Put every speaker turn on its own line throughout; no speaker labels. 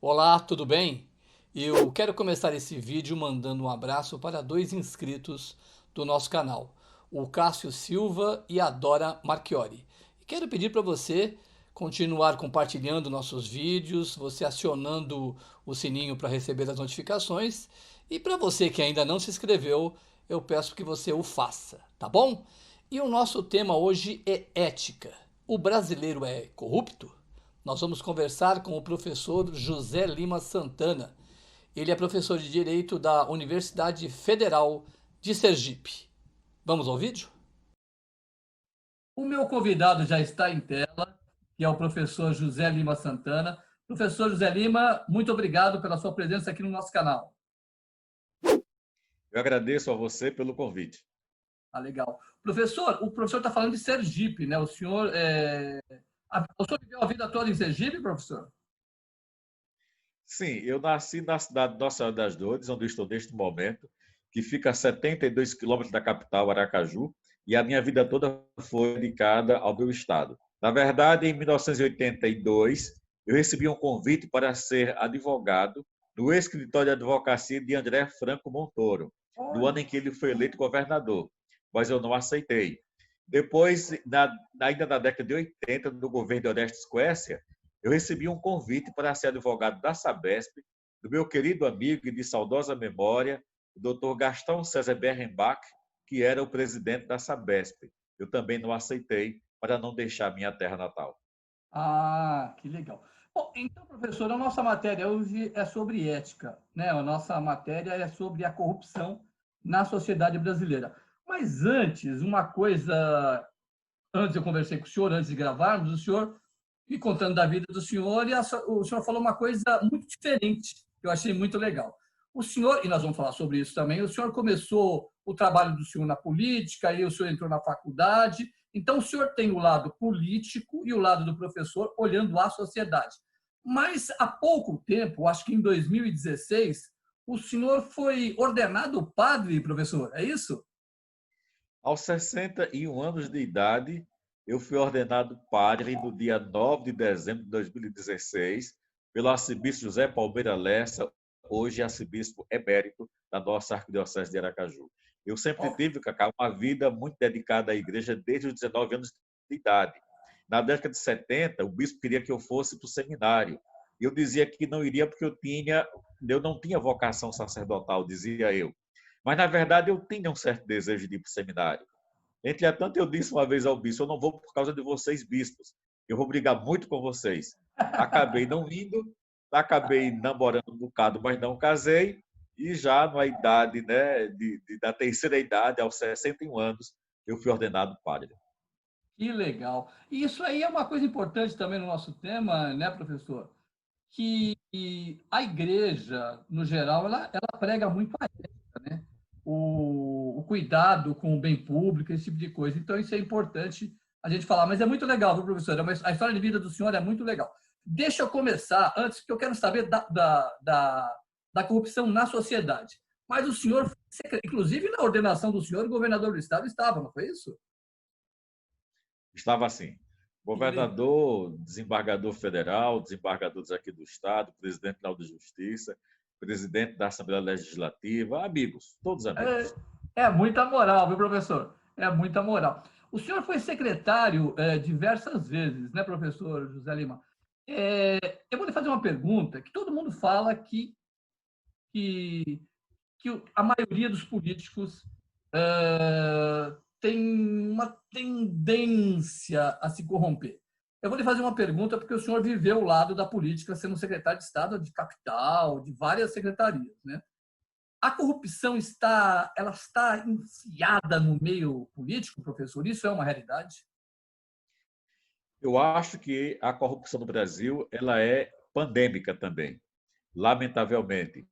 Olá, tudo bem? Eu quero começar esse vídeo mandando um abraço para dois inscritos do nosso canal, o Cássio Silva e a Dora Marchiori. E quero pedir para você continuar compartilhando nossos vídeos, você acionando o sininho para receber as notificações, e para você que ainda não se inscreveu, eu peço que você o faça, tá bom? E o nosso tema hoje é ética. O brasileiro é corrupto? Nós vamos conversar com o professor José Lima Santana. Ele é professor de Direito da Universidade Federal de Sergipe. Vamos ao vídeo? O meu convidado já está em tela, que é o professor José Lima Santana. Professor José Lima, muito obrigado pela sua presença aqui no nosso canal.
Eu agradeço a você pelo convite.
Ah, legal. Professor, o professor está falando de Sergipe, né? O senhor viveu a vida toda em Sergipe, professor?
Sim, eu nasci na cidade de Nossa Senhora das Dores, onde eu estou neste momento, que fica a 72 quilômetros da capital, Aracaju, e a minha vida toda foi dedicada ao meu estado. Na verdade, em 1982, eu recebi um convite para ser advogado no escritório de advocacia de André Franco Montoro, no ano
Olha.
em que ele foi eleito governador, mas eu não aceitei. Depois, ainda na década de 80, no governo de Orestes Quércia, eu recebi um convite para ser advogado da Sabesp, do meu querido amigo e de saudosa memória, o doutor Gastão César Berrenbach, que era o presidente da Sabesp. Eu também não aceitei para não deixar minha terra natal.
Ah, que legal. Bom, então, professor, a nossa matéria hoje é sobre ética, né? A nossa matéria é sobre a corrupção na sociedade brasileira. Mas antes, antes eu conversei com o senhor, antes de gravarmos, o senhor me contando da vida do senhor, e o senhor falou uma coisa muito diferente, que eu achei muito legal. O senhor, e nós vamos falar sobre isso também, o senhor começou o trabalho do senhor na política, aí o senhor entrou na faculdade, então o senhor tem o lado político e o lado do professor olhando a sociedade. Mas há pouco tempo, acho que em 2016, o senhor foi ordenado padre, professor, é isso?
Aos 61 anos de idade, eu fui ordenado padre no dia 9 de dezembro de 2016 pelo arcebispo José Palmeira Lessa, hoje arcebispo emérito da nossa arquidiocese de Aracaju. Eu sempre
Oh,
tive, Cacá, uma vida muito dedicada à igreja desde os 19 anos de idade. Na década de 70, o bispo queria que eu fosse para o seminário. E eu dizia que não iria porque eu não tinha vocação sacerdotal, dizia eu. Mas, na verdade, eu tinha um certo desejo de ir para o seminário. Entretanto, eu disse uma vez ao bispo: eu não vou por causa de vocês, bispos. Eu vou brigar muito com vocês. Acabei não indo, acabei namorando um bocado, mas não casei. E já na idade, né, da terceira idade, aos 61 anos, eu fui ordenado padre.
que legal. E isso aí é uma coisa importante também no nosso tema, né, professor? Que a igreja, no geral, ela prega muito a ética, né? O cuidado com o bem público, esse tipo de coisa. Então, isso é importante a gente falar. Mas é muito legal, viu, professor? A história de vida do senhor é muito legal. Deixa eu começar, antes, que eu quero saber da corrupção na sociedade. Mas o senhor, inclusive na ordenação do senhor, o governador do estado estava, não foi isso?
Estava assim:
Que legal.
governador, desembargador federal, desembargadores aqui do Estado, presidente da Tribunal de Justiça, presidente da Assembleia Legislativa, amigos, todos amigos.
É muita moral, viu, professor? É muita moral. O senhor foi secretário diversas vezes, né, professor José Lima? É, eu vou lhe fazer uma pergunta que todo mundo fala que, que a maioria dos políticos tem uma tendência a se corromper. Eu vou lhe fazer uma pergunta porque o senhor viveu o lado da política sendo secretário de Estado de capital, de várias secretarias, né? A corrupção ela está enfiada no meio político, professor? Isso é uma realidade?
Eu acho que a corrupção no Brasil ela é pandêmica também, lamentavelmente.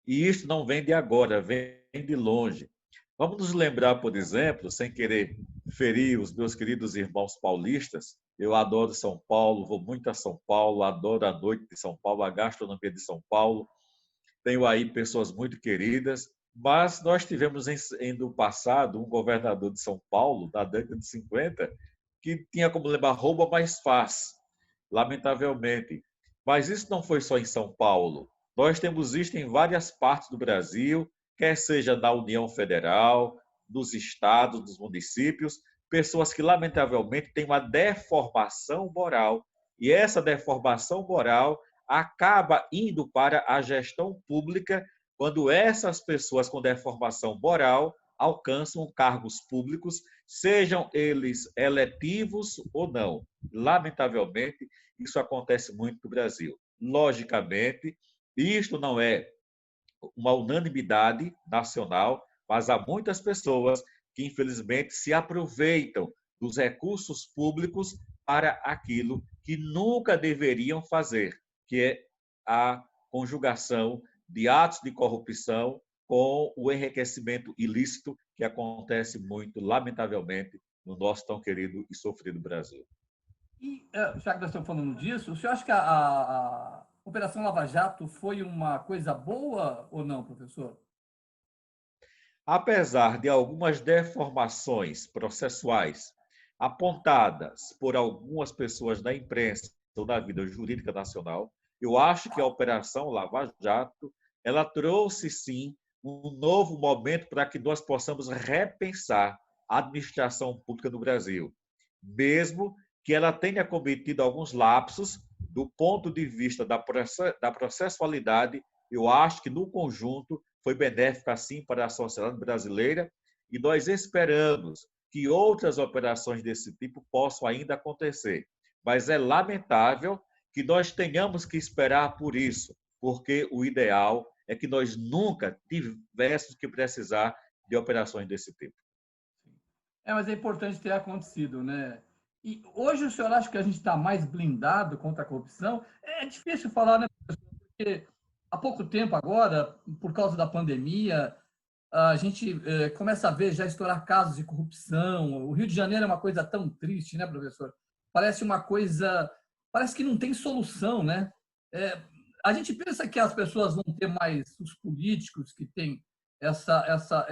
E isso não vem de agora, vem de longe. Vamos nos lembrar, por exemplo, sem querer ferir os meus queridos irmãos paulistas, eu adoro São Paulo, vou muito a São Paulo, adoro a noite de São Paulo, a gastronomia de São Paulo, tenho aí pessoas muito queridas, mas nós tivemos no passado um governador de São Paulo, da década de 50, que tinha como lembrar rouba, mas faz, lamentavelmente. Mas isso não foi só em São Paulo. Nós temos visto em várias partes do Brasil, quer seja na União Federal, nos estados, nos municípios, pessoas que, lamentavelmente, têm uma deformação moral. E essa deformação moral acaba indo para a gestão pública quando essas pessoas com deformação moral alcançam cargos públicos, sejam eles eletivos ou não. Lamentavelmente, isso acontece muito no Brasil. Logicamente, isto não é uma unanimidade nacional, mas há muitas pessoas que, infelizmente, se aproveitam dos recursos públicos para aquilo que nunca deveriam fazer, que é a conjugação de atos de corrupção com o enriquecimento ilícito que acontece muito, lamentavelmente, no nosso tão querido e sofrido Brasil.
E, já que nós estamos falando disso, o senhor acha que a Operação Lava Jato foi uma coisa boa ou não, professor?
Apesar de algumas deformações processuais apontadas por algumas pessoas da imprensa ou da vida jurídica nacional, eu acho que a Operação Lava Jato ela trouxe sim um novo momento para que nós possamos repensar a administração pública no Brasil, mesmo que ela tenha cometido alguns lapsos do ponto de vista da processualidade, eu acho que no conjunto foi benéfica, sim, para a sociedade brasileira e nós esperamos que outras operações desse tipo possam ainda acontecer. Mas é lamentável que nós tenhamos que esperar por isso, porque o ideal é que nós nunca tivéssemos que precisar de operações desse tipo.
Mas é importante ter acontecido, né? E hoje o senhor acha que a gente está mais blindado contra a corrupção? É difícil falar, né, professor? Porque há pouco tempo agora, por causa da pandemia, a gente começa a ver já estourar casos de corrupção. O Rio de Janeiro é uma coisa tão triste, né, professor? Parece uma coisa, parece que não tem solução, né? É, a gente pensa que as pessoas vão ter mais, os políticos que têm essa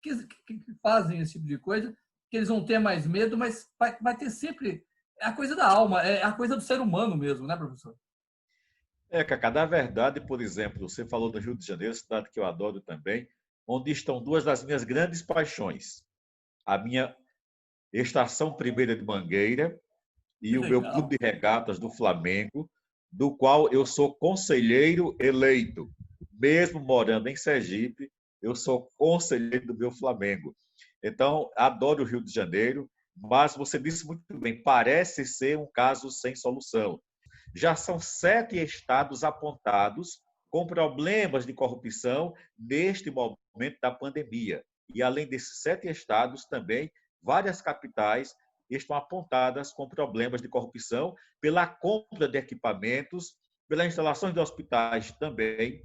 que fazem esse tipo de coisa, que eles vão ter mais medo, mas vai ter sempre a coisa da alma, é a coisa do ser humano mesmo, né, professor?
Cacá, na verdade, por exemplo, você falou do Rio de Janeiro, cidade que eu adoro também, onde estão duas das minhas grandes paixões. A minha Estação Primeira de Mangueira
Que
e o meu
legal.
clube de regatas do Flamengo, do qual eu sou conselheiro eleito. Mesmo morando em Sergipe, eu sou conselheiro do meu Flamengo. Então, adoro o Rio de Janeiro, mas você disse muito bem, parece ser um caso sem solução. Já são 7 estados apontados com problemas de corrupção neste momento da pandemia. E, além desses 7 estados, também várias capitais estão apontadas com problemas de corrupção pela compra de equipamentos, pela instalação de hospitais também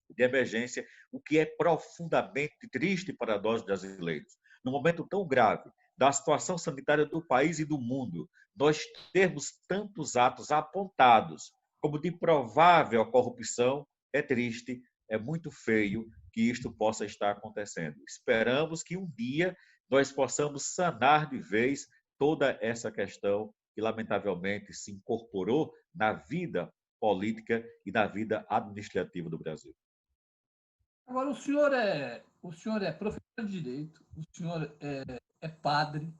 de emergência, o que é profundamente triste para nós brasileiros. Num momento tão grave da situação sanitária do país e do mundo, nós termos tantos atos apontados como de provável corrupção é triste, é muito feio que isto possa estar acontecendo. Esperamos que um dia nós possamos sanar de vez toda essa questão que, lamentavelmente, se incorporou na vida política e na vida administrativa do Brasil.
Agora, o senhor é professor de direito, o senhor é padre,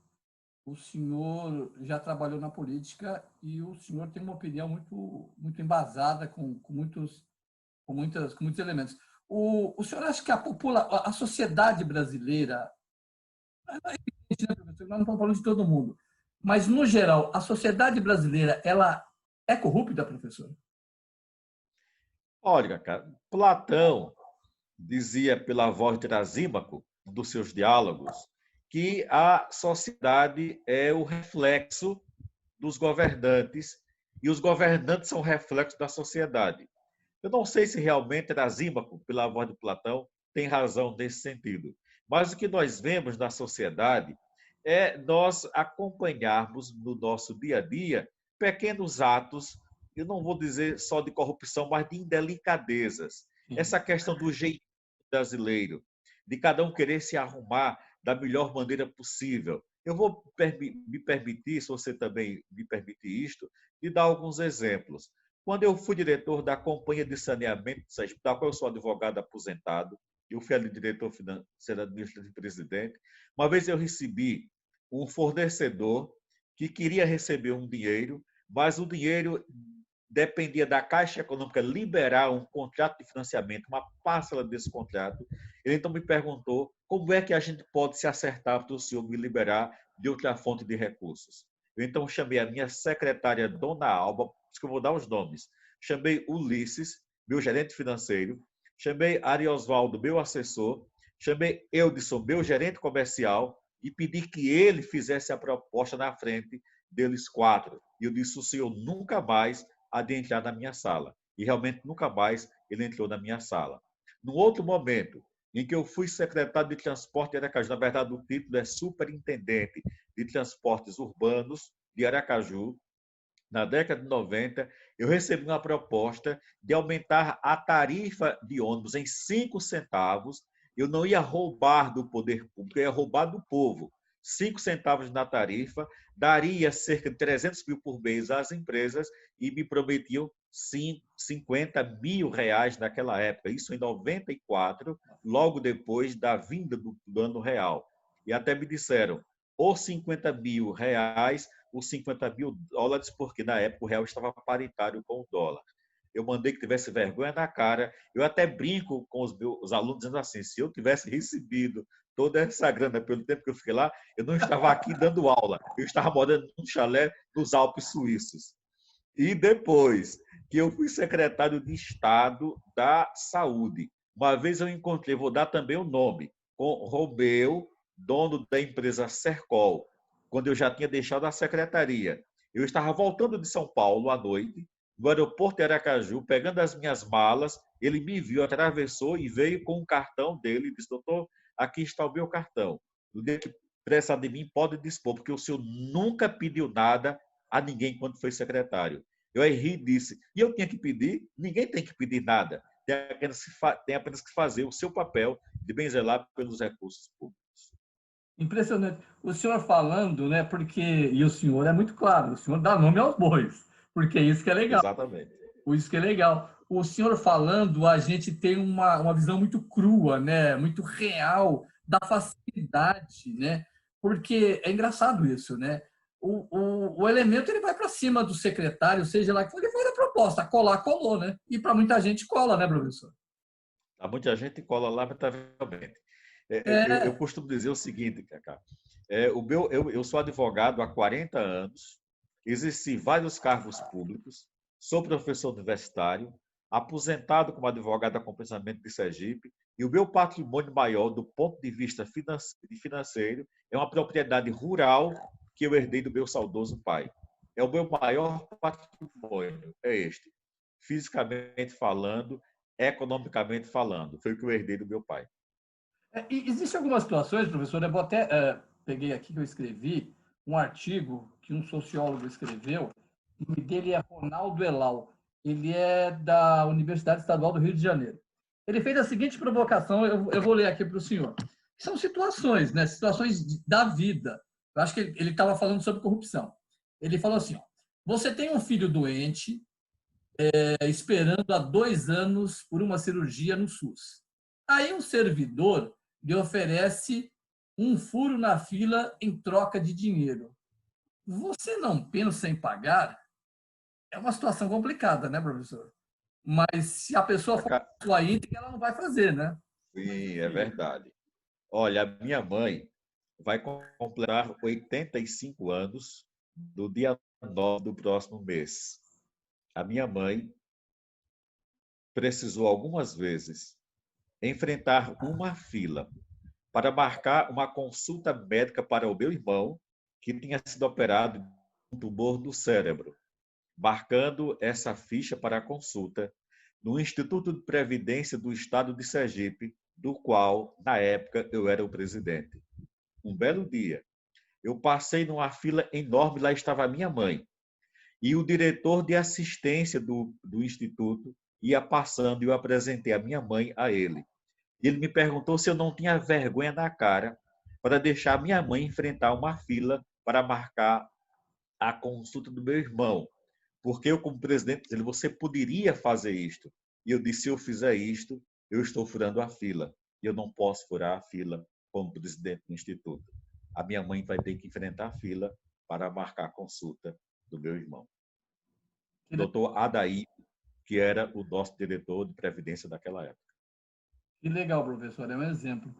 o senhor já trabalhou na política e o senhor tem uma opinião muito embasada com muitos elementos. O senhor acha que a sociedade brasileira, é evidente, né, professor? Nós não estamos falando de todo mundo, mas, no geral, a sociedade brasileira, ela é corrupta, professor?
Olha, cara, Platão dizia pela voz de Trasímaco, dos seus diálogos, que a sociedade é o reflexo dos governantes e os governantes são reflexos da sociedade. Eu não sei se realmente Trasímaco, pela voz de Platão, tem razão nesse sentido. Mas o que nós vemos na sociedade é nós acompanharmos no nosso dia a dia pequenos atos, eu não vou dizer só de corrupção, mas de indelicadezas.
Sim.
Essa questão do jeito brasileiro, de cada um querer se arrumar da melhor maneira possível. Eu vou me permitir, se você também me permitir isto, de dar alguns exemplos. Quando eu fui diretor da Companhia de Saneamento de Sergipe, da qual eu sou advogado aposentado, eu fui ali diretor financeiro administrativo e presidente, uma vez eu recebi um fornecedor que queria receber um dinheiro, mas o dinheiro dependia da Caixa Econômica liberar um contrato de financiamento, uma parcela desse contrato. Ele então me perguntou como é que a gente pode se acertar para o senhor me liberar de outra fonte de recursos. Eu então chamei a minha secretária, Dona Alba, que eu vou dar os nomes. Chamei Ulisses, meu gerente financeiro, chamei Ariosvaldo, meu assessor, chamei Eudson, meu gerente comercial, e pedi que ele fizesse a proposta na frente deles quatro. E eu disse: o senhor nunca mais há de entrar na minha sala. E realmente nunca mais ele entrou na minha sala. Num outro momento, em que eu fui secretário de Transporte de Aracaju, na verdade o título é Superintendente de Transportes Urbanos de Aracaju, na década de 90, eu recebi uma proposta de aumentar a tarifa de ônibus em 5 centavos. Eu não ia roubar do poder público, eu ia roubar do povo. 5 centavos na tarifa, daria cerca de 300 mil por mês às empresas e me prometiam 50 mil reais naquela época, isso em 94, logo depois da vinda do ano real. E até me disseram, ou 50 mil reais os 50 mil dólares, porque na época o real estava paritário com o dólar. Eu mandei que tivesse vergonha na cara. Eu até brinco com os meus alunos, dizendo assim: se eu tivesse recebido toda essa grana pelo tempo que eu fiquei lá, eu não estava aqui dando aula, eu estava morando num chalé nos Alpes Suíços. E depois que eu fui secretário de Estado da Saúde, uma vez eu encontrei, vou dar também o nome, com Romeu, dono da empresa Sercol, quando eu já tinha deixado a secretaria. Eu estava voltando de São Paulo à noite, no aeroporto de Aracaju, pegando as minhas malas, ele me viu, atravessou e veio com um cartão dele e disse: doutor, aqui está o meu cartão. No dia que precisar de mim, pode dispor, porque o senhor nunca pediu nada a ninguém quando foi secretário. Eu aí ri e disse: e eu tinha que pedir? Ninguém tem que pedir nada. Tem apenas que fazer o seu papel de bem zelar pelos recursos públicos.
Impressionante. O senhor falando, né? Porque, e o senhor é muito claro, o senhor dá nome aos bois, porque isso que é legal.
Exatamente.
Isso que é legal. O senhor falando, a gente tem uma visão muito crua, né? Muito real da facilidade, né? Porque é engraçado isso, né? O elemento ele vai para cima do secretário, seja lá que for, ele faz a proposta, colar, colou, né? E para muita gente cola, né, professor?
Há muita gente cola lamentavelmente. Eu
É,
costumo dizer o seguinte, Cacá. Eu sou advogado há 40 anos, exerci vários cargos públicos, sou professor universitário, aposentado como advogado da Compensamento de Sergipe, e o meu patrimônio maior, do ponto de vista financeiro, é uma propriedade rural que eu herdei do meu saudoso pai. É o meu maior patrimônio, é este. Fisicamente falando, economicamente falando, foi o que eu herdei do meu pai.
E existem algumas situações, professor, eu vou até, peguei aqui que eu escrevi, um artigo que um sociólogo escreveu, o nome dele é Ronaldo Elal, ele é da Universidade Estadual do Rio de Janeiro. Ele fez a seguinte provocação, eu vou ler aqui para o senhor. São situações, né, situações da vida. Eu acho que ele estava falando sobre corrupção. Ele falou assim, ó, você tem um filho doente, esperando há 2 anos por uma cirurgia no SUS. Aí um servidor lhe oferece um furo na fila em troca de dinheiro. Você não pensa em pagar? É uma situação complicada, né, professor? Mas se a pessoa for sua íntegra, ela não vai fazer, né?
Sim, é verdade. Olha, a minha mãe vai completar 85 anos no dia 9 do próximo mês. A minha mãe precisou algumas vezes enfrentar uma fila para marcar uma consulta médica para o meu irmão, que tinha sido operado de um tumor do cérebro, marcando essa ficha para a consulta no Instituto de Previdência do Estado de Sergipe, do qual, na época, eu era o presidente. Um belo dia, eu passei numa fila enorme, lá estava a minha mãe. E o diretor de assistência do Instituto ia passando e eu apresentei a minha mãe a ele. Ele me perguntou se eu não tinha vergonha na cara para deixar minha mãe enfrentar uma fila para marcar a consulta do meu irmão, Porque eu, como presidente, disse, você poderia fazer isto. E eu disse, se eu fizer isto, eu estou furando a fila. E eu não posso furar a fila como presidente do Instituto. A minha mãe vai ter que enfrentar a fila para marcar a consulta do meu irmão. Doutor Adair, que era o nosso diretor de previdência daquela época.
Que legal, professor, é um exemplo.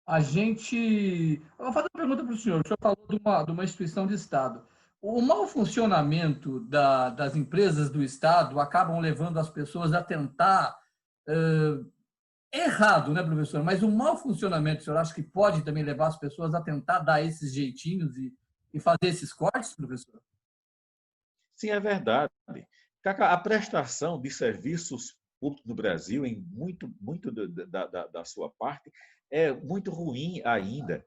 A gente. Eu vou fazer uma pergunta para o senhor. O senhor falou de uma instituição de Estado. O mau funcionamento das empresas do Estado acabam levando as pessoas a tentar. É errado, né, professor? Mas o mau funcionamento, o senhor acha que pode também levar as pessoas a tentar dar esses jeitinhos e fazer esses cortes, professor?
Sim, é verdade. Cacá, a prestação de serviços públicos no Brasil, em muito da sua parte, é muito ruim ainda.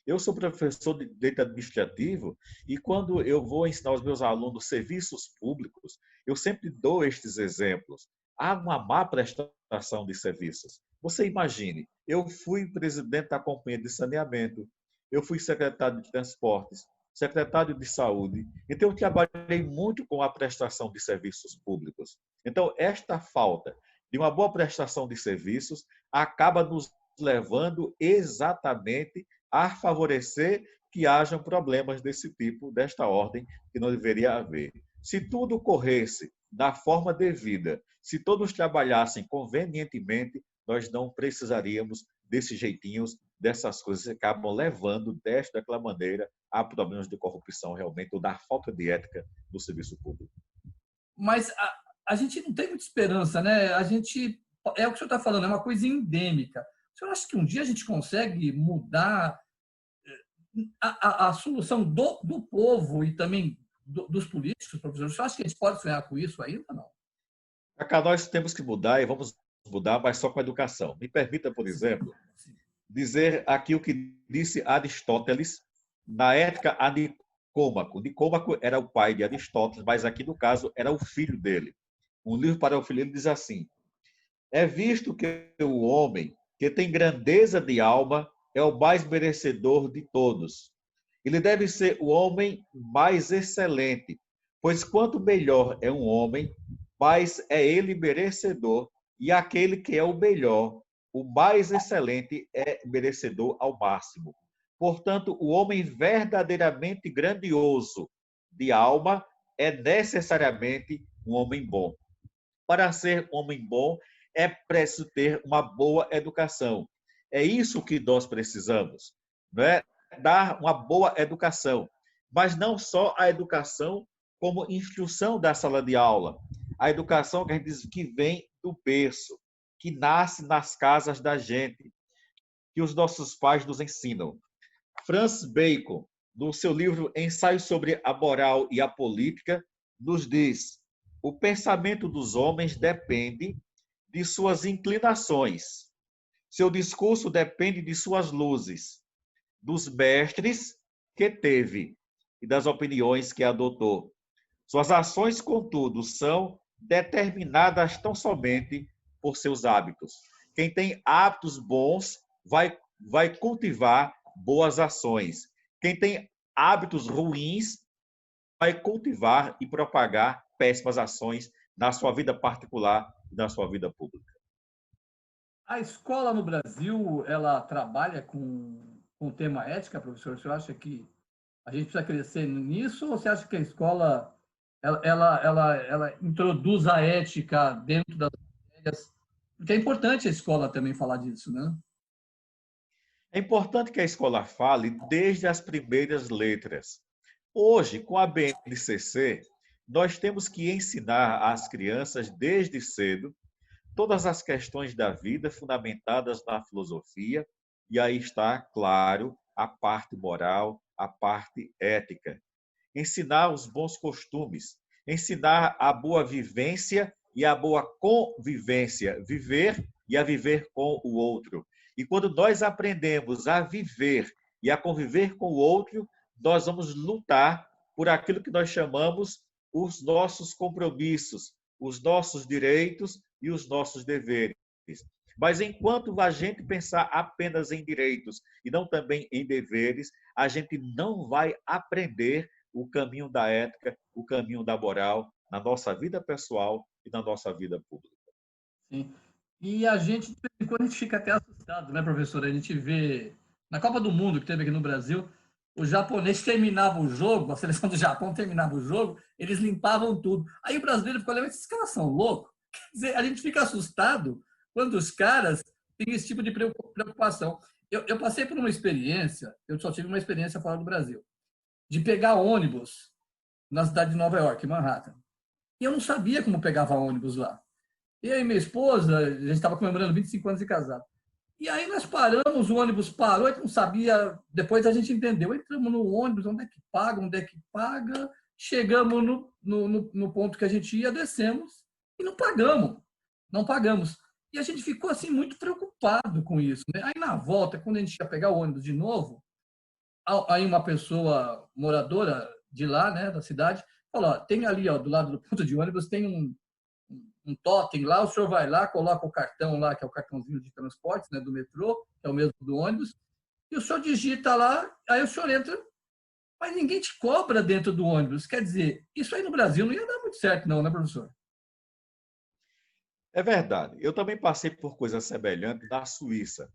Eu sou professor de direito administrativo e quando eu vou ensinar aos meus alunos serviços públicos, eu sempre dou estes exemplos. Há uma má prestação de serviços. Você imagine, eu fui presidente da Companhia de Saneamento, eu fui secretário de Transportes, secretário de Saúde. Então, eu trabalhei muito com a prestação de serviços públicos. Então, esta falta de uma boa prestação de serviços acaba nos levando exatamente a favorecer que hajam problemas desse tipo, desta ordem, que não deveria haver. Se tudo corresse da forma devida, se todos trabalhassem convenientemente, nós não precisaríamos desses jeitinhos, dessas coisas que acabam levando daquela maneira a problemas de corrupção realmente ou da falta de ética do serviço público.
Mas a gente não tem muita esperança, né? A gente. É o que o senhor está falando, é uma coisa endêmica. O senhor acha que um dia a gente consegue mudar a solução do povo e também dos políticos, professor? O senhor acha que a gente pode sonhar com isso ainda ou não?
Acá nós temos que mudar e vamos mudar, mas só com a educação. Me permita, por exemplo, dizer aqui o que disse Aristóteles na Ética a Nicômaco. Nicômaco era o pai de Aristóteles, mas aqui no caso era o filho dele. Um livro para o filho, ele diz assim: é visto que o homem que tem grandeza de alma é o mais merecedor de todos. Ele deve ser o homem mais excelente, pois quanto melhor é um homem, mais é ele merecedor, e aquele que é o melhor, o mais excelente, é merecedor ao máximo. Portanto, o homem verdadeiramente grandioso de alma é necessariamente um homem bom. Para ser um homem bom, é preciso ter uma boa educação. É isso que nós precisamos, não é? Dar uma boa educação, mas não só a educação como instrução da sala de aula. A educação que a gente diz que vem do berço, que nasce nas casas da gente, que os nossos pais nos ensinam. Francis Bacon, no seu livro Ensaio sobre a Moral e a Política, nos diz: o pensamento dos homens depende de suas inclinações. Seu discurso depende de suas luzes, dos mestres que teve e das opiniões que adotou. Suas ações, contudo, são determinadas tão somente por seus hábitos. Quem tem hábitos bons vai cultivar boas ações. Quem tem hábitos ruins vai cultivar e propagar péssimas ações na sua vida particular e na sua vida pública.
A escola no Brasil, ela trabalha com o tema ética, professor? O senhor acha que a gente precisa crescer nisso ou você acha que a escola ela introduz a ética dentro das matérias? Porque é importante a escola também falar disso, né?
É importante que a escola fale desde as primeiras letras. Hoje, com a BNCC, nós temos que ensinar às crianças desde cedo todas as questões da vida fundamentadas na filosofia, e aí está, claro, a parte moral, a parte ética. Ensinar os bons costumes, ensinar a boa vivência e a boa convivência, viver e a viver com o outro. E quando nós aprendemos a viver e a conviver com o outro, nós vamos lutar por aquilo que nós chamamos os nossos compromissos, os nossos direitos e os nossos deveres. Mas enquanto a gente pensar apenas em direitos e não também em deveres, a gente não vai aprender o caminho da ética, o caminho da moral na nossa vida pessoal e na nossa vida pública.
Sim. E a gente, de vez em quando, a gente fica até assustado, né, professor? A gente vê, na Copa do Mundo que teve aqui no Brasil, o japonês terminava o jogo, a seleção do Japão terminava o jogo, eles limpavam tudo. Aí o brasileiro ficou olhando, esses caras são loucos? Quer dizer, a gente fica assustado quando os caras têm esse tipo de preocupação. Eu passei por uma experiência, eu só tive uma experiência fora do Brasil, de pegar ônibus na cidade de Nova York, Manhattan. E eu não sabia como pegava ônibus lá. Eu e minha esposa, a gente estava comemorando 25 anos de casado. E aí nós paramos, o ônibus parou, a gente não sabia, depois a gente entendeu. Entramos no ônibus, onde é que paga, chegamos no ponto que a gente ia, descemos e não pagamos. Não pagamos. E a gente ficou assim muito preocupado com isso. Né? Aí na volta, quando a gente ia pegar o ônibus de novo, aí uma pessoa moradora de lá, né, da cidade, falou, ó, tem ali, ó, do lado do ponto de ônibus, tem um totem lá, o senhor vai lá, coloca o cartão lá, que é o cartãozinho de transporte, né, do metrô, que é o mesmo do ônibus, e o senhor digita lá, aí o senhor entra, mas ninguém te cobra dentro do ônibus. Quer dizer, isso aí no Brasil não ia dar muito certo não, né, professor?
É verdade. Eu também passei por coisas semelhantes na Suíça.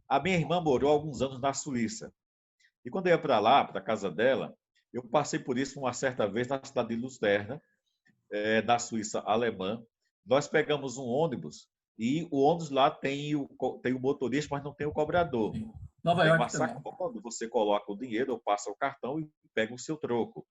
A minha irmã morou alguns anos na Suíça. E quando eu ia para lá, para a casa dela, eu passei por isso uma certa vez na cidade de Lucerna, da Suíça alemã. Nós pegamos um ônibus e o ônibus lá tem o motorista, mas não tem o cobrador.
Sim. Nova
Tem uma
York também.
sacola onde você coloca o dinheiro ou passa o cartão e pega o seu troco.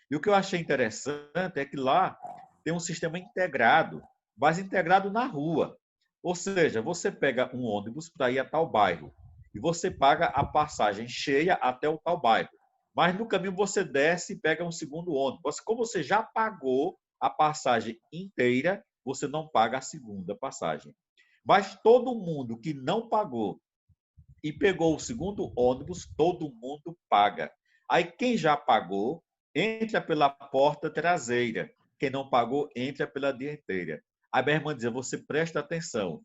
E o que eu achei interessante é que lá tem um sistema integrado, mas integrado na rua. Ou seja, você pega um ônibus para ir a tal bairro e você paga a passagem cheia até o tal bairro. Mas no caminho você desce e pega um segundo ônibus. Como você já pagou a passagem inteira, você não paga a segunda passagem. Mas todo mundo que não pagou e pegou o segundo ônibus, todo mundo paga. Aí quem já pagou, entra pela porta traseira. Quem não pagou, entra pela dianteira. A minha irmã dizia, você presta atenção,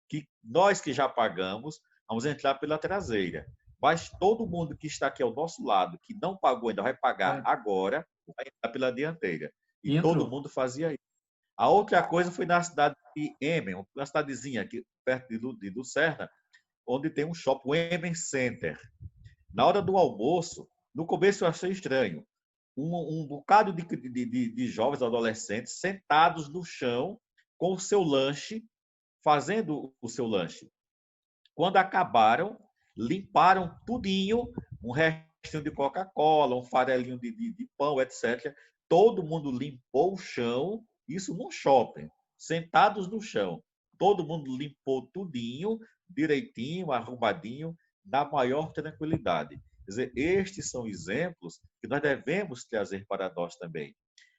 que nós que já pagamos, vamos entrar pela traseira. Mas todo mundo que está aqui ao nosso lado, que não pagou ainda, vai pagar agora, vai entrar pela dianteira. E
E
todo
entrou.
mundo fazia isso. A outra coisa foi na cidade de Emmen, uma cidadezinha aqui perto de Lucerna, onde tem um shopping, o Emen Center. Na hora do almoço, no começo eu achei estranho, um bocado de jovens adolescentes sentados no chão com o seu lanche, fazendo o seu lanche. Quando acabaram, limparam tudinho, um restinho de Coca-Cola, um farelinho de pão, etc. Todo mundo limpou o chão, isso num shopping, sentados no chão. Todo mundo limpou tudinho, direitinho, arrumadinho, na maior tranquilidade. Quer dizer, estes são exemplos que nós devemos trazer para nós também.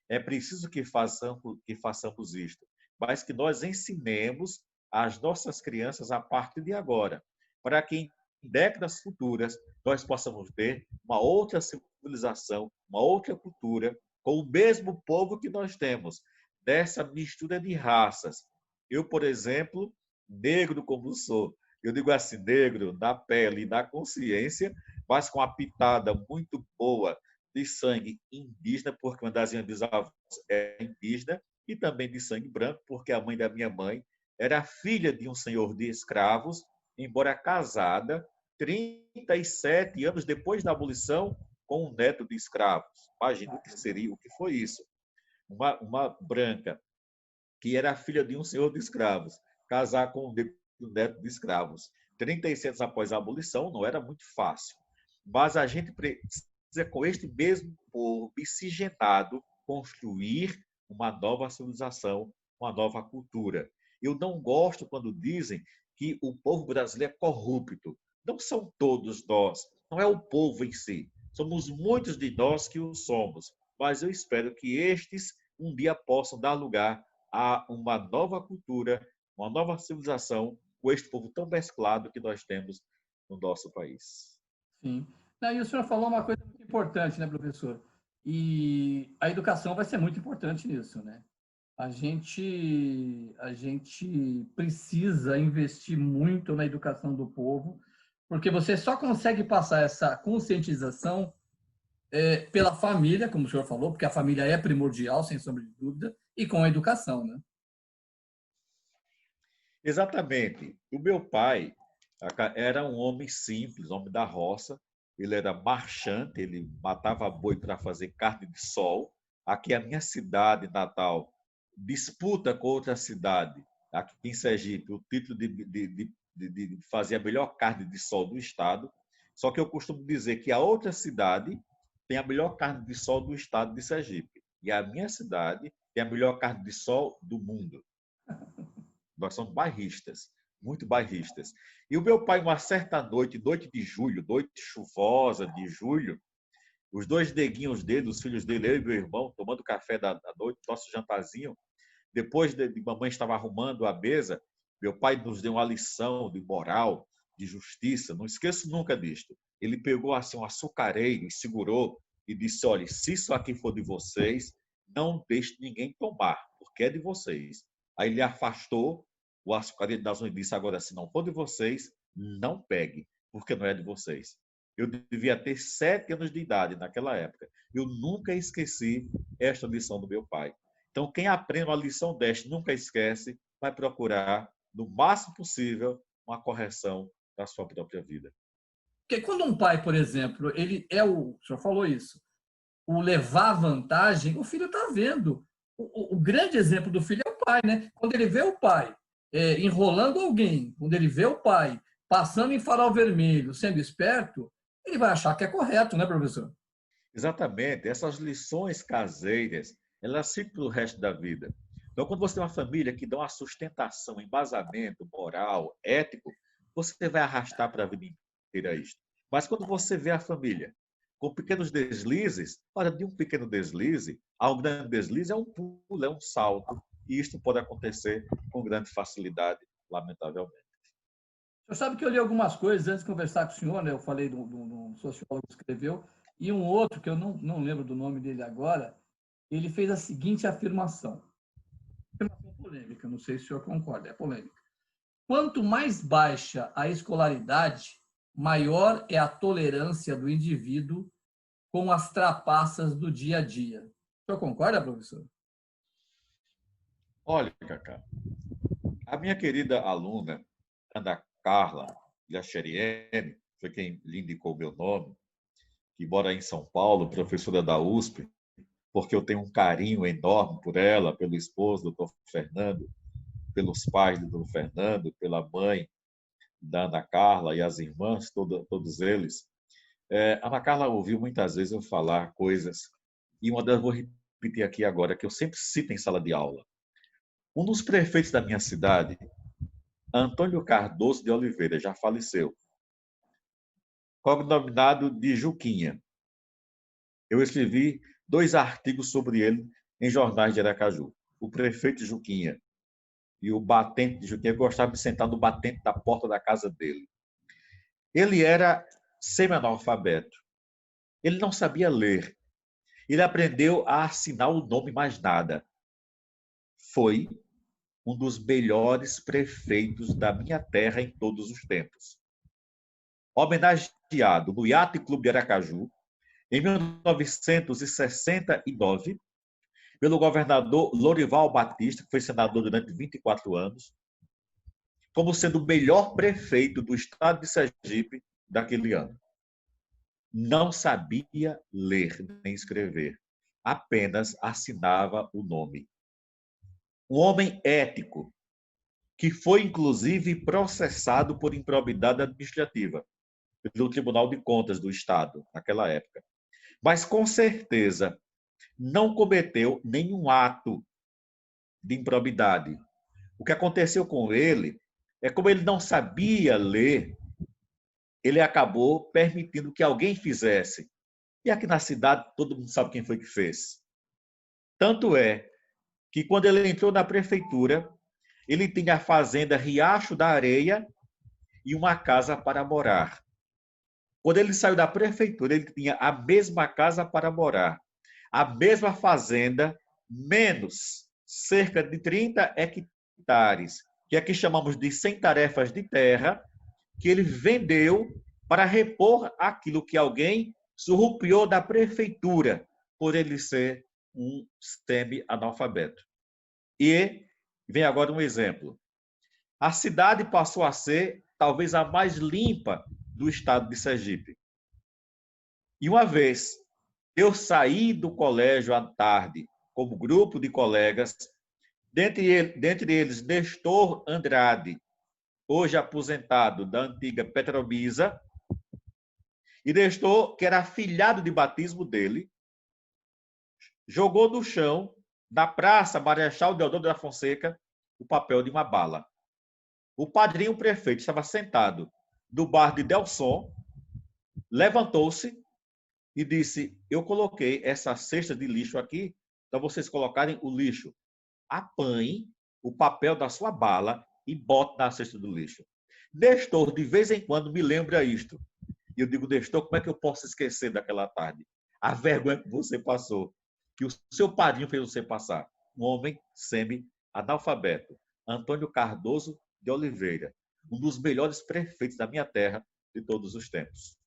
É preciso que façamos isto, mas que nós ensinemos às nossas crianças a partir de agora, para que em décadas futuras nós possamos ter uma outra civilização, uma outra cultura, com o mesmo povo que nós temos, dessa mistura de raças. Eu, por exemplo, negro como sou, eu digo assim, negro na pele e na consciência, mas com a pitada muito boa de sangue indígena, porque uma das minhas bisavós é indígena, e também de sangue branco, porque a mãe da minha mãe era filha de um senhor de escravos, embora casada, 37 anos depois da abolição, com um neto de escravos. Imagina o que seria, o que foi isso. Uma branca, que era filha de um senhor de escravos, casar com um neto de escravos. 37 anos após a abolição, não era muito fácil. Mas a gente precisa, com este mesmo povo miscigenado, construir uma nova civilização, uma nova cultura. Eu não gosto quando dizem que o povo brasileiro é corrupto. Não são todos nós, não é o povo em si. Somos muitos de nós que o somos, mas eu espero que estes um dia possam dar lugar a uma nova cultura, uma nova civilização com este povo tão mesclado que nós temos no nosso país.
Sim. Não, e o senhor falou uma coisa muito importante, né, professor? E a educação vai ser muito importante nisso, né? A gente precisa investir muito na educação do povo, porque você só consegue passar essa conscientização pela família, como o senhor falou, porque a família é primordial, sem sombra de dúvida, e com a educação, né?
Exatamente. O meu pai era um homem simples, homem da roça. Ele era marchante, ele matava boi para fazer carne de sol. Aqui, a minha cidade natal disputa com outra cidade, aqui em Sergipe, o título de fazer a melhor carne de sol do estado. Só que eu costumo dizer que a outra cidade tem a melhor carne de sol do estado de Sergipe. E a minha cidade tem a melhor carne de sol do mundo. Nós somos bairristas, muito bairristas. E o meu pai, uma certa noite, noite de julho, noite chuvosa de julho, os dois neguinhos dele, os filhos dele, eu e meu irmão, tomando café da noite, nosso jantarzinho, depois de mamãe estava arrumando a mesa, meu pai nos deu uma lição de moral, de justiça, não esqueço nunca disto. Ele pegou assim um açucareiro e segurou e disse, olha, se isso aqui for de vocês, não deixe ninguém tomar, porque é de vocês. Aí ele afastou o açucareiro das unhas e disse, agora, se não for de vocês, não pegue, porque não é de vocês. Eu devia ter 7 anos de idade naquela época. Eu nunca esqueci esta lição do meu pai. Então, quem aprende uma lição desta nunca esquece, vai procurar, no máximo possível, uma correção da sua própria vida.
Porque quando um pai, por exemplo, ele o senhor falou isso, o levar vantagem, o filho está vendo. O grande exemplo do filho é o pai, né? Quando ele vê o pai enrolando alguém, quando ele vê o pai passando em farol vermelho, sendo esperto, ele vai achar que é correto, né, professor?
Exatamente, essas lições caseiras, elas ficam para o resto da vida. Então, quando você tem uma família que dá uma sustentação, embasamento moral, ético, você vai arrastar para a vida inteira isso. Mas quando você vê a família com pequenos deslizes, olha, de um pequeno deslize a um grande deslize é um pulo, é um salto. E isto pode acontecer com grande facilidade, lamentavelmente.
O senhor sabe que eu li algumas coisas antes de conversar com o senhor, né? Eu falei de um sociólogo que escreveu, e um outro, que eu não lembro do nome dele agora, ele fez a seguinte afirmação. Afirmação polêmica, não sei se o senhor concorda, é polêmica. Quanto mais baixa a escolaridade, maior é a tolerância do indivíduo com as trapaças do dia a dia. O senhor concorda, professor?
Olha, Cacá, a minha querida aluna, Ana Carla Gacheriene, foi quem lhe indicou o meu nome, que mora em São Paulo, professora da USP, porque eu tenho um carinho enorme por ela, pelo esposo, doutor Fernando, pelos pais do doutor Fernando, pela mãe da Ana Carla e as irmãs, todos eles. Ana Carla ouviu muitas vezes eu falar coisas, e uma delas eu vou repetir aqui agora, que eu sempre cito em sala de aula. Um dos prefeitos da minha cidade, Antônio Cardoso de Oliveira, já faleceu, cognominado de Juquinha. Eu escrevi 2 artigos sobre ele em jornais de Aracaju. O prefeito Juquinha e o batente de Juquinha gostava de sentar no batente da porta da casa dele. Ele era semi-analfabeto. Ele não sabia ler. Ele aprendeu a assinar o nome mais nada. Foi um dos melhores prefeitos da minha terra em todos os tempos. Homenageado no Yacht Clube de Aracaju, em 1969, pelo governador Lorival Batista, que foi senador durante 24 anos, como sendo o melhor prefeito do estado de Sergipe daquele ano. Não sabia ler nem escrever, apenas assinava o nome. Um homem ético, que foi inclusive processado por improbidade administrativa pelo Tribunal de Contas do Estado, naquela época. Mas, com certeza, não cometeu nenhum ato de improbidade. O que aconteceu com ele é como ele não sabia ler, ele acabou permitindo que alguém fizesse. E aqui na cidade, todo mundo sabe quem foi que fez. Tanto é que, quando ele entrou na prefeitura, ele tinha a fazenda Riacho da Areia e uma casa para morar. Quando ele saiu da prefeitura, ele tinha a mesma casa para morar, a mesma fazenda, menos cerca de 30 hectares, que aqui chamamos de sem tarefas de terra, que ele vendeu para repor aquilo que alguém surrupiou da prefeitura por ele ser um semi-analfabeto. E vem agora um exemplo. A cidade passou a ser talvez a mais limpa do estado de Sergipe. E uma vez eu saí do colégio à tarde, como grupo de colegas, dentre eles Nestor Andrade, hoje aposentado da antiga Petrobisa, e Nestor, que era afilhado de batismo dele, jogou no chão, na Praça Marechal Deodoro da Fonseca, o papel de uma bala. O padrinho prefeito estava sentado no bar de Delson, levantou-se e disse: eu coloquei essa cesta de lixo aqui para vocês colocarem o lixo. Apanhe o papel da sua bala e bote na cesta do lixo. Nestor, de vez em quando, me lembra isto. E eu digo: Nestor, como é que eu posso esquecer daquela tarde? A vergonha que você passou, que o seu padrinho fez você passar. Um homem semi-analfabeto. Antônio Cardoso de Oliveira, um dos melhores prefeitos da minha terra de todos os tempos.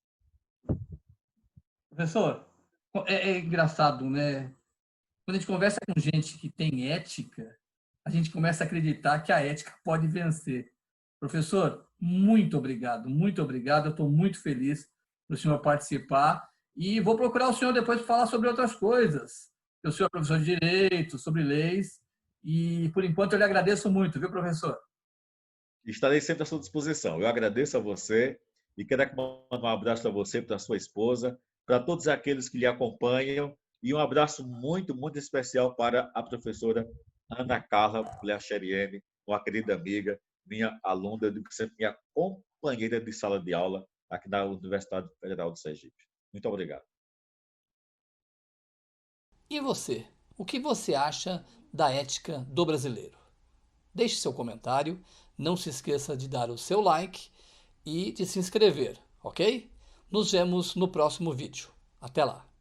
Professor, é engraçado, né? Quando a gente conversa com gente que tem ética, a gente começa a acreditar que a ética pode vencer. Professor, muito obrigado, muito obrigado. Eu estou muito feliz do senhor participar e vou procurar o senhor depois para falar sobre outras coisas. O senhor é professor de direito, sobre leis e, por enquanto, eu lhe agradeço muito, viu, professor?
Estarei sempre à sua disposição. Eu agradeço a você e quero mandar um abraço para você, para a sua esposa, para todos aqueles que lhe acompanham e um abraço muito, muito especial para a professora Ana Carla Bleacheriene, uma querida amiga, minha aluna, eu digo sempre minha companheira de sala de aula aqui na Universidade Federal de Sergipe. Muito obrigado.
E você? O que você acha da ética do brasileiro? Deixe seu comentário, não se esqueça de dar o seu like e de se inscrever, ok? Nos vemos no próximo vídeo. Até lá!